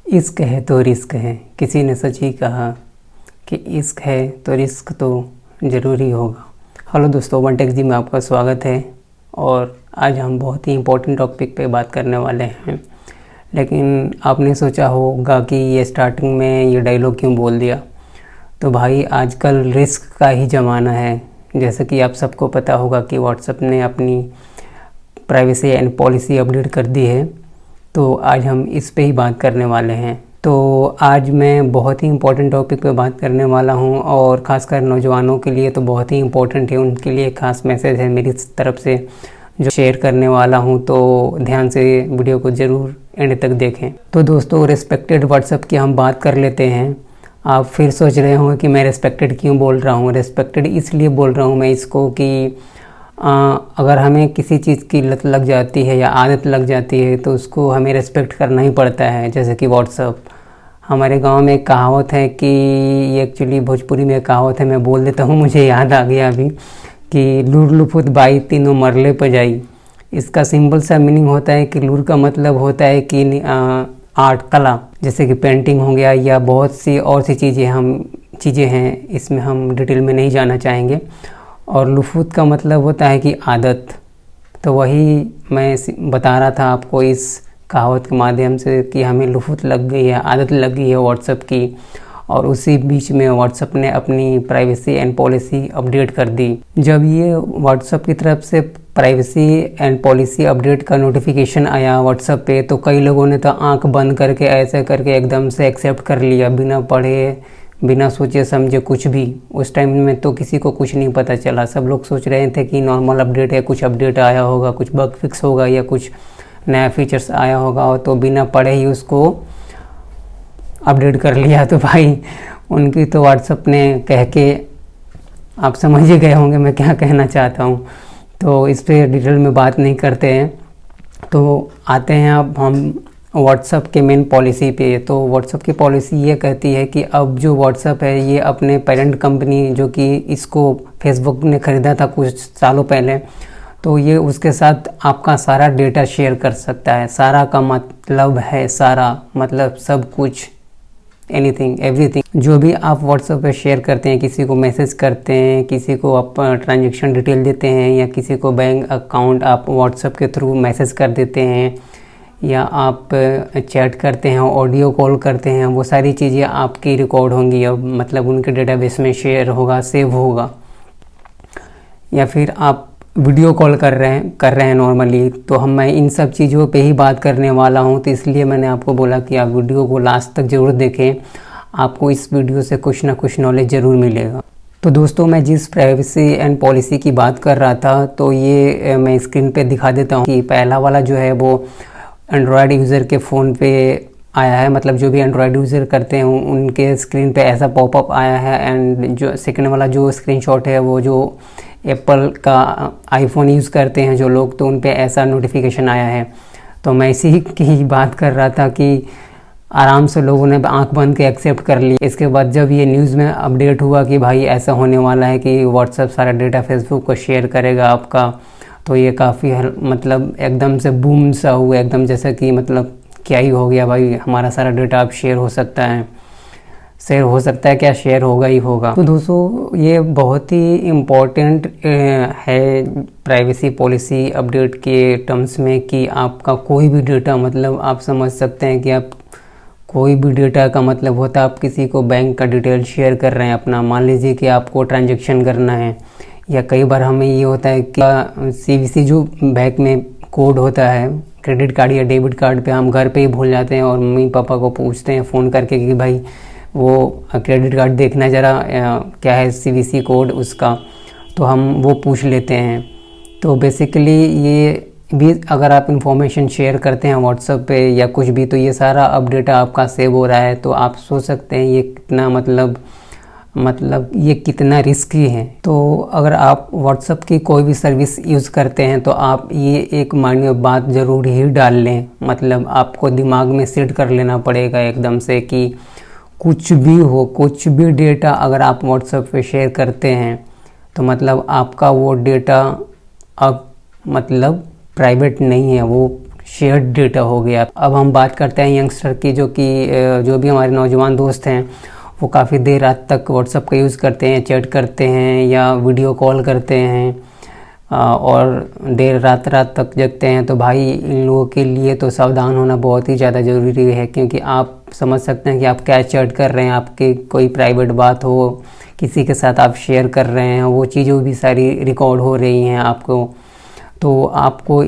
इश्क है तो रिस्क है। किसी ने सच ही कहा कि इश्क है तो रिस्क तो ज़रूरी होगा। हेलो दोस्तों, वन टेक जी में आपका स्वागत है। और आज हम बहुत ही इम्पोर्टेंट टॉपिक पे बात करने वाले हैं। लेकिन आपने सोचा होगा कि ये स्टार्टिंग में ये डायलॉग क्यों बोल दिया। तो भाई, आजकल रिस्क का ही ज़माना है। जैसे कि आप सबको पता होगा कि व्हाट्सएप ने अपनी प्राइवेसी एंड पॉलिसी अपडेट कर दी है। तो आज हम इस पे ही बात करने वाले हैं। तो आज मैं बहुत ही इम्पोर्टेंट टॉपिक पे बात करने वाला हूं और ख़ासकर नौजवानों के लिए तो बहुत ही इम्पोर्टेंट है। उनके लिए खास मैसेज है मेरी तरफ से जो शेयर करने वाला हूं। तो ध्यान से वीडियो को ज़रूर एंड तक देखें। तो दोस्तों, रिस्पेक्टेड व्हाट्सएप की हम बात कर लेते हैं। आप फिर सोच रहे होंगे कि मैं रिस्पेक्टेड क्यों बोल रहा हूँ। रिस्पेक्टेड इसलिए बोल रहा हूँ मैं इसको कि अगर हमें किसी चीज़ की लत लग जाती है या आदत लग जाती है तो उसको हमें रिस्पेक्ट करना ही पड़ता है। जैसे कि व्हाट्सएप, हमारे गांव में एक कहावत है कि ये एक्चुअली भोजपुरी में कहावत है, मैं बोल देता हूँ, मुझे याद आ गया अभी कि लूर लुफुत बाई तीनों मरले पर जाई। इसका सिंपल सा मीनिंग होता है कि लूर का मतलब होता है कि आर्ट, कला, जैसे कि पेंटिंग हो गया या बहुत सी और सी चीज़ें हैं, इसमें हम डिटेल में नहीं जाना चाहेंगे। और लुफुत का मतलब होता है कि आदत। तो वही मैं बता रहा था आपको इस कहावत के माध्यम से कि हमें लुफुत लग गई है, आदत लग गई है व्हाट्सएप की। और उसी बीच में व्हाट्सएप ने अपनी प्राइवेसी एंड पॉलिसी अपडेट कर दी। जब ये व्हाट्सएप की तरफ से प्राइवेसी एंड पॉलिसी अपडेट का नोटिफिकेशन आया व्हाट्सएप पे, तो कई लोगों ने तो आंख बंद करके ऐसे करके एकदम से एक्सेप्ट कर लिया, बिना पढ़े बिना सोचे समझे कुछ भी। उस टाइम में तो किसी को कुछ नहीं पता चला। सब लोग सोच रहे थे कि नॉर्मल अपडेट है, कुछ अपडेट आया होगा, कुछ बग फिक्स होगा या कुछ नया फीचर्स आया होगा, और तो बिना पढ़े ही उसको अपडेट कर लिया। तो भाई, उनकी तो व्हाट्सएप ने कह के आप समझ ही गए होंगे मैं क्या कहना चाहता हूँ। तो इस पर डिटेल में बात नहीं करते हैं। तो आते हैं अब हम व्हाट्सएप के मेन पॉलिसी पे। तो व्हाट्सएप की पॉलिसी ये कहती है कि अब जो व्हाट्सएप है ये अपने पेरेंट कंपनी, जो कि इसको फेसबुक ने ख़रीदा था कुछ सालों पहले, तो ये उसके साथ आपका सारा डेटा शेयर कर सकता है। सारा का मतलब है सारा, मतलब सब कुछ, एनीथिंग एवरीथिंग। जो भी आप व्हाट्सएप पे शेयर करते हैं, किसी को मैसेज करते हैं, किसी को आप ट्रांजेक्शन डिटेल देते हैं, या किसी को बैंक अकाउंट आप व्हाट्सएप के थ्रू मैसेज कर देते हैं, या आप चैट करते हैं, ऑडियो कॉल करते हैं, वो सारी चीज़ें आपकी रिकॉर्ड होंगी। अब मतलब उनके डेटाबेस में शेयर होगा, सेव होगा। या फिर आप वीडियो कॉल कर रहे हैं नॉर्मली, तो मैं इन सब चीज़ों पे ही बात करने वाला हूँ। तो इसलिए मैंने आपको बोला कि आप वीडियो को लास्ट तक ज़रूर देखें। आपको इस वीडियो से कुछ ना कुछ नॉलेज ज़रूर मिलेगा। तो दोस्तों, मैं जिस प्राइवेसी एंड पॉलिसी की बात कर रहा था, तो ये मैं स्क्रीन पे दिखा देता हूँ कि पहला वाला जो है वो एंड्रॉयड यूज़र के फ़ोन पे आया है। मतलब जो भी एंड्रॉयड यूज़र करते हैं उनके स्क्रीन पे ऐसा पॉपअप आया है। एंड जो सेकंड वाला जो स्क्रीनशॉट है, वो जो एप्पल का आईफोन यूज़ करते हैं जो लोग, तो उन पे ऐसा नोटिफिकेशन आया है। तो मैं इसी की बात कर रहा था कि आराम से लोगों ने आंख बंद के एक्सेप्ट कर ली। इसके बाद जब ये न्यूज़ में अपडेट हुआ कि भाई ऐसा होने वाला है कि व्हाट्सएप सारा डेटा फेसबुक को शेयर करेगा आपका, तो ये काफ़ी मतलब एकदम से बूम सा हुआ, एकदम जैसा कि मतलब क्या ही हो गया भाई, हमारा सारा डेटा अब शेयर हो सकता है। शेयर हो सकता है क्या, शेयर होगा ही होगा। तो दोस्तों, ये बहुत ही इम्पोर्टेंट है प्राइवेसी पॉलिसी अपडेट के टर्म्स में कि आपका कोई भी डेटा, मतलब आप समझ सकते हैं कि आप कोई भी डेटा का मतलब होता है आप किसी को बैंक का डिटेल शेयर कर रहे हैं अपना। मान लीजिए कि आपको ट्रांजेक्शन करना है, या कई बार हमें ये होता है कि सीवीसी जो बैंक में कोड होता है क्रेडिट कार्ड या डेबिट कार्ड पे, हम घर पे ही भूल जाते हैं और मम्मी पापा को पूछते हैं फ़ोन करके कि भाई वो क्रेडिट कार्ड देखना ज़रा क्या है सीवीसी कोड उसका, तो हम वो पूछ लेते हैं। तो बेसिकली ये भी अगर आप इंफॉर्मेशन शेयर करते हैं व्हाट्सएप पे या कुछ भी, तो ये सारा अपडेट आपका सेव हो रहा है। तो आप सोच सकते हैं ये कितना मतलब ये कितना रिस्की है। तो अगर आप व्हाट्सएप की कोई भी सर्विस यूज़ करते हैं तो आप ये एक माइंड में बात ज़रूर ही डाल लें। मतलब आपको दिमाग में सेट कर लेना पड़ेगा एकदम से कि कुछ भी हो, कुछ भी डेटा अगर आप व्हाट्सएप पे शेयर करते हैं तो मतलब आपका वो डेटा अब मतलब प्राइवेट नहीं है, वो शेयर्ड डेटा हो गया। अब हम बात करते हैं यंगस्टर की, जो भी हमारे नौजवान दोस्त हैं वो काफ़ी देर रात तक व्हाट्सएप का यूज़ करते हैं, चैट करते हैं या वीडियो कॉल करते हैं और देर रात तक जगते हैं। तो भाई इन लोगों के लिए तो सावधान होना बहुत ही ज़्यादा ज़रूरी है, क्योंकि आप समझ सकते हैं कि आप क्या चैट कर रहे हैं, आपके कोई प्राइवेट बात हो, किसी के साथ आप शेयर कर रहे हैं, वो चीज़ें भी सारी रिकॉर्ड हो रही हैं आपको। तो आपको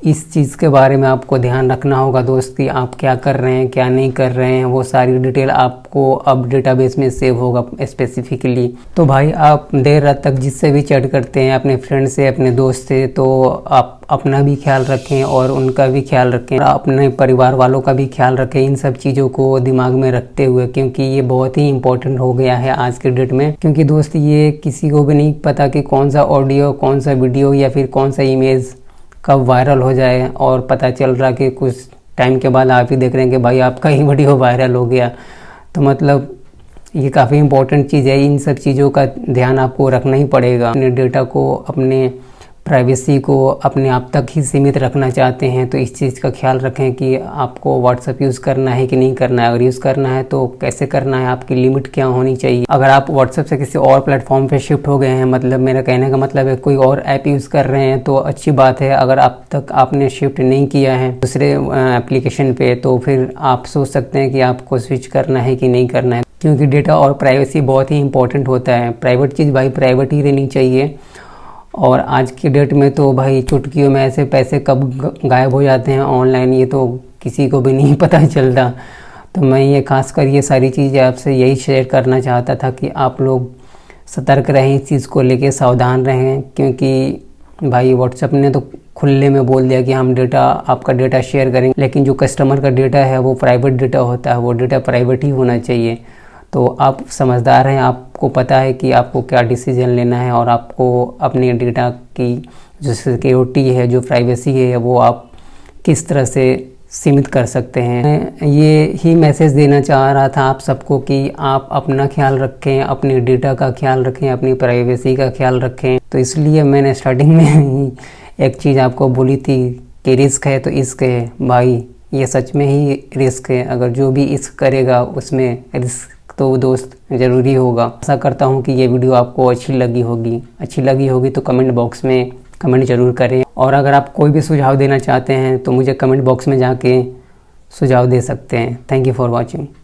इस चीज़ के बारे में आपको ध्यान रखना होगा दोस्त कि आप क्या कर रहे हैं, क्या नहीं कर रहे हैं। वो सारी डिटेल आपको अब डेटाबेस में सेव होगा स्पेसिफिकली। तो भाई आप देर रात तक जिससे भी चैट करते हैं, अपने फ्रेंड से, अपने दोस्त से, तो आप अपना भी ख्याल रखें और उनका भी ख्याल रखें, अपने परिवार वालों का भी ख्याल रखें, इन सब चीज़ों को दिमाग में रखते हुए, क्योंकि ये बहुत ही इंपॉर्टेंट हो गया है आज के डेट में। क्योंकि दोस्त ये किसी को भी नहीं पता कि कौन सा ऑडियो, कौन सा वीडियो या फिर कौन सा इमेज कब वायरल हो जाए, और पता चल रहा कि कुछ टाइम के बाद आप ही देख रहे हैं कि भाई आपका ही वीडियो वायरल हो गया। तो मतलब ये काफ़ी इंपॉर्टेंट चीज़ है, इन सब चीज़ों का ध्यान आपको रखना ही पड़ेगा। अपने डेटा को, अपने प्राइवेसी को अपने आप तक ही सीमित रखना चाहते हैं तो इस चीज़ का ख्याल रखें कि आपको व्हाट्सएप यूज़ करना है कि नहीं करना है। अगर यूज़ करना है तो कैसे करना है, आपकी लिमिट क्या होनी चाहिए। अगर आप व्हाट्सएप से किसी और प्लेटफॉर्म पे शिफ्ट हो गए हैं, मतलब मेरा कहने का मतलब है कोई और ऐप यूज़ कर रहे हैं, तो अच्छी बात है। अगर अब तक आपने शिफ्ट नहीं किया है दूसरे एप्लीकेशन पे, तो फिर आप सोच सकते हैं कि आपको स्विच करना है कि नहीं करना है, क्योंकि डेटा और प्राइवेसी बहुत ही इंपॉर्टेंट होता है। प्राइवेट चीज़ भाई प्राइवेट ही रहनी चाहिए। और आज की डेट में तो भाई चुटकियों में ऐसे पैसे कब गायब हो जाते हैं ऑनलाइन, ये तो किसी को भी नहीं पता चलता। तो मैं ये खासकर ये सारी चीज़ें आपसे यही शेयर करना चाहता था कि आप लोग सतर्क रहें, इस चीज़ को लेके सावधान रहें, क्योंकि भाई व्हाट्सएप ने तो खुले में बोल दिया कि हम आपका डेटा शेयर करेंगे, लेकिन जो कस्टमर का डेटा है वो प्राइवेट डेटा होता है, वो डेटा प्राइवेट ही होना चाहिए। तो आप समझदार हैं, आपको पता है कि आपको क्या डिसीजन लेना है, और आपको अपने डेटा की जो सिक्योरिटी है, जो प्राइवेसी है, वो आप किस तरह से सीमित कर सकते हैं। मैं ये ही मैसेज देना चाह रहा था आप सबको कि आप अपना ख्याल रखें, अपने डेटा का ख्याल रखें, अपनी प्राइवेसी का ख्याल रखें। तो इसलिए मैंने स्टार्टिंग में ही एक चीज़ आपको बोली थी कि रिस्क है तो इश्क है। भाई ये सच में ही रिस्क है, अगर जो भी इश्क करेगा उसमें रिस्क तो दोस्त ज़रूरी होगा। आशा करता हूँ कि ये वीडियो आपको अच्छी लगी होगी तो कमेंट बॉक्स में कमेंट ज़रूर करें, और अगर आप कोई भी सुझाव देना चाहते हैं तो मुझे कमेंट बॉक्स में जाके सुझाव दे सकते हैं। Thank you for watching.